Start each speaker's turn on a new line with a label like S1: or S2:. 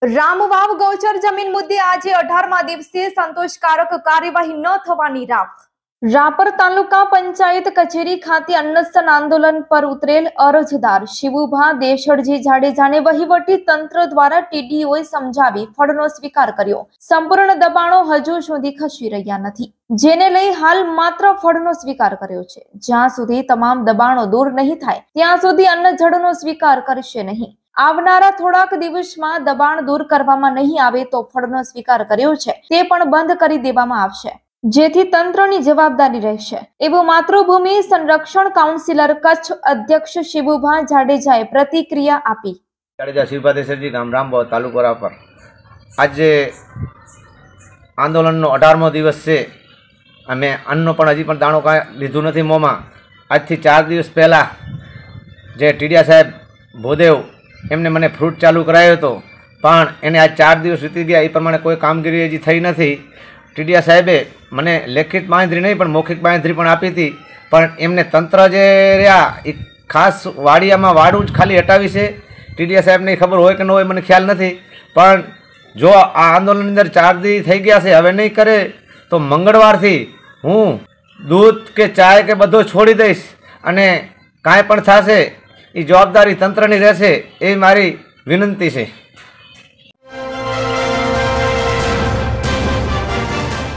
S1: રામવાવ ગૌચર જમીન મુદ્દે આજે 18મા દિવસે સંતોષકારક કાર્યવાહી ન થવાની રાપર તાલુકા પંચાયત કચેરી ખાતે અન્નશન આંદોલન પર ઉતરેલ અરજદાર શિવુભા દેશડજી જાડેજાને વહીવટી તંત્ર દ્વારા ટીડીઓએ સમજાવી ફળનો સ્વીકાર કર્યો। સંપૂર્ણ દબાણો હજુ સુધી ખસી રહ્યા નથી, જેને લઈ હાલ માત્ર ફળનો સ્વીકાર કર્યો છે। જ્યાં સુધી તમામ દબાણો દૂર નહીં થાય ત્યાં સુધી અન્નજળનો સ્વીકાર કરશે નહીં। આવનારા થોડાક દિવસમાં દબાણ દૂર કરવામાં નહીં આવે તો ફળનો સ્વીકાર કર્યો છે તે પણ બંધ કરી દેવામાં આવશે, જેથી તંત્રની જવાબદારી રહેશે, એવું માતૃભૂમિ સંરક્ષણ કાઉન્સિલર કચ્છ અધ્યક્ષ શિવુભા જાડેજાએ પ્રતિક્રિયા આપી।
S2: જાડેજા શિવુભા દેશડજી રામવાવ તાલુકો રાપર આજે આંદોલનનો 18મો દિવસ છે। અમે અન્નનો પણ હજી પણ દાણો કાંઈ લીધું નથી મોંમાં। આજથી 4 દિવસ પહેલાં જે ટીડિયા સાહેબ ભોદેવ એમને મને ફ્રૂટ ચાલુ કરાયો હતો, પણ એને આજ 4 દિવસ વીતી ગયા, એ પ્રમાણે કોઈ કામગીરી હજી થઈ નથી। ટીડિયા સાહેબે મને લેખિત બાંહેધરી નહીં પણ મૌખિક બાંહેધરી પણ આપી હતી, પણ એમને તંત્ર જે રહ્યા એ ખાસ વાડિયામાં વાડું જ ખાલી હટાવી છે। ટીડિયા સાહેબને ખબર હોય કે ન હોય મને ખ્યાલ નથી, પણ જો આ આંદોલનની અંદર 4 દી થઈ ગયા છે, હવે નહીં કરે તો મંગળવારથી હું દૂધ કે ચાય કે બધું છોડી દઈશ અને કાંઈ પણ થશે એ જવાબદારી તંત્રની રહેશે, એ મારી વિનંતી છે।